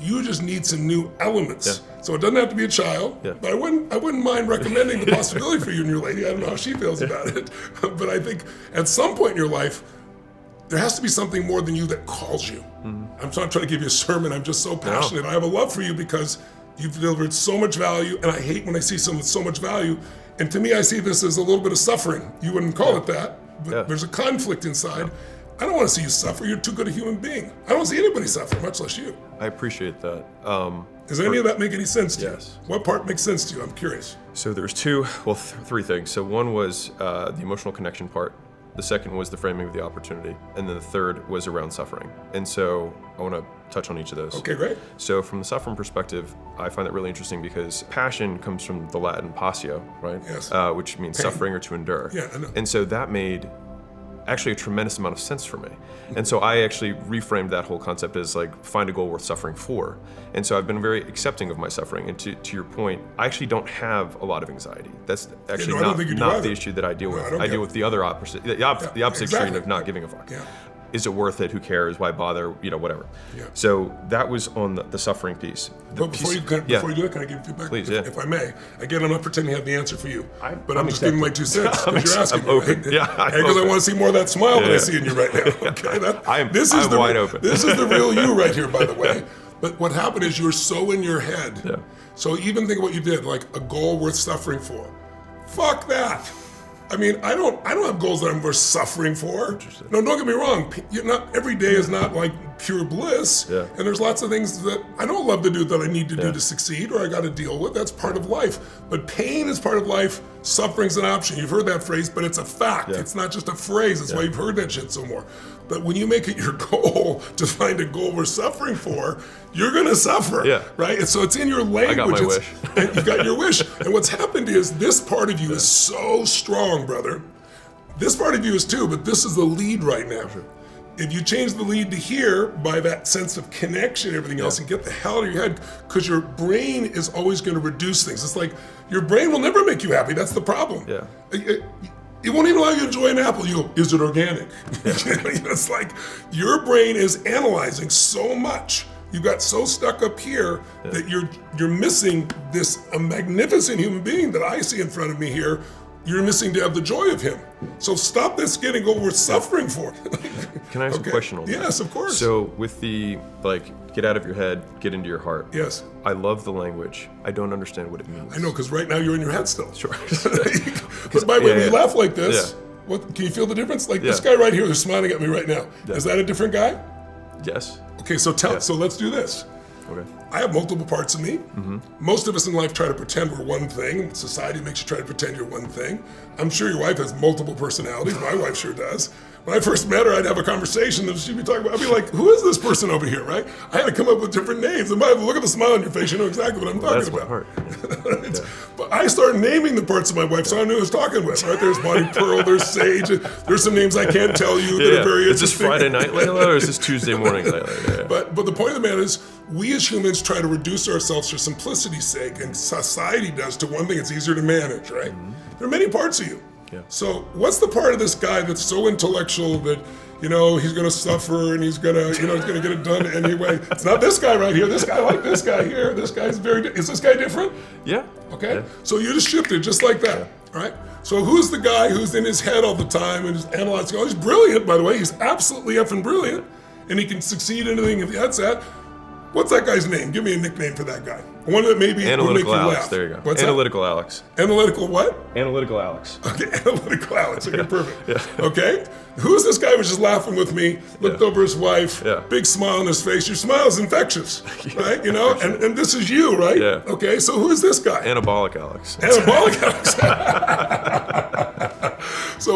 You just need some new elements. Yeah. So it doesn't have to be a child, yeah. but I wouldn't mind recommending the possibility for you and your lady. I don't know how she feels about it, but I think at some point in your life, there has to be something more than you that calls you. Mm-hmm. I'm not trying to give you a sermon. I'm just so passionate. No. I have a love for you because you've delivered so much value, and I hate when I see someone with so much value. And to me, I see this as a little bit of suffering. You wouldn't call it that, but there's a conflict inside. Yeah. I don't want to see you suffer. You're too good a human being. I don't see anybody suffer, much less you. I appreciate that. Does any of that make any sense to you? Yes. What part makes sense to you? I'm curious. So there's three things. So one was the emotional connection part. The second was the framing of the opportunity. And then the third was around suffering. And so I want to touch on each of those. Okay, great. So from the suffering perspective, I find that really interesting because passion comes from the Latin passio, right? Yes. Which means suffering or to endure. Yeah, I know. And so that made actually a tremendous amount of sense for me. And so I actually reframed that whole concept as like, find a goal worth suffering for. And so I've been very accepting of my suffering. And to your point, I actually don't have a lot of anxiety. That's actually not the issue that I deal with. I deal with the other opposite, the opposite extreme of not giving a fuck. Yeah. Is it worth it? Who cares? Why bother? Whatever. Yeah. So that was on the suffering piece. But before you do it, can I give feedback? Please, if I may. Again, I'm not pretending I have the answer for you, but I'm just accepting. giving my 2 cents because you're asking I'm open. Right? Yeah, because I want to see more of that smile that I see in you right now. Okay, I'm wide open. This is the real you right here, by the way. But what happened is you're so in your head. Yeah. So even think of what you did, like a goal worth suffering for. Fuck that. I mean, I don't have goals that I'm worth suffering for. No, don't get me wrong. Not every day is not like pure bliss. Yeah. And there's lots of things that I don't love to do that I need to do to succeed or I got to deal with. That's part of life. But pain is part of life. Suffering's an option. You've heard that phrase, but it's a fact. Yeah. It's not just a phrase. That's why you've heard that shit so more. But when you make it your goal to find a goal worth suffering for, you're gonna suffer, right? And so it's in your language. I got my wish. And you got your wish. And what's happened is this part of you is so strong, brother. This part of you is too, but this is the lead right now. Sure. If you change the lead to here by that sense of connection and everything else and get the hell out of your head, because your brain is always gonna reduce things. It's like your brain will never make you happy. That's the problem. Yeah. It won't even allow you to enjoy an apple. You go, is it organic? It's like your brain is analyzing so much. You got so stuck up here that you're missing this magnificent human being that I see in front of me here. You're missing to have the joy of him. So stop this getting over suffering for. Can I ask a question on that? Yes, of course. So with the get out of your head, get into your heart. Yes. I love the language. I don't understand what it means. I know, because right now you're in your head still. Sure. Because by the way, when you laugh like this, what can you feel the difference? Like this guy right here who's smiling at me right now. Yeah. Is that a different guy? Yes. Okay, so so let's do this. Okay. I have multiple parts of me. Mm-hmm. Most of us in life try to pretend we're one thing. Society makes you try to pretend you're one thing. I'm sure your wife has multiple personalities. My wife sure does. When I first met her, I'd have a conversation and she'd be talking about, I'd be like, who is this person over here, right? I had to come up with different names. And by the look at the smile on your face, you know exactly what I'm talking about. That's But I started naming the parts of my wife, so I knew who I was talking with, right? There's Bonnie Pearl, there's Sage, there's some names I can't tell you that are very interesting. Is this Friday night, Layla, or is this Tuesday morning, Layla? But the point of the matter is, we as humans try to reduce ourselves for simplicity's sake, and society does to one thing. It's easier to manage, right? Mm-hmm. There are many parts of you. Yeah. So what's the part of this guy that's so intellectual that, he's going to suffer and he's going to, he's going to get it done anyway? It's not this guy right here. This guy like this guy here. This guy's is this guy different? Yeah. Okay. Yeah. So you just shifted just like that, right? So who's the guy who's in his head all the time and is analyzing? Oh, he's brilliant, by the way. He's absolutely effing brilliant. And he can succeed in anything if that's that. What's that guy's name? Give me a nickname for that guy. One that maybe will make you Alex. laugh. There you go. What's Analytical that? Alex. Analytical what? Analytical Alex. Okay, analytical Alex. Okay, perfect. Yeah. Okay, who's this guy who was just laughing with me, looked over his wife, big smile on his face. Your smile is infectious, right? And this is you, right? Yeah. Okay, so who is this guy? Anabolic Alex. Anabolic Alex.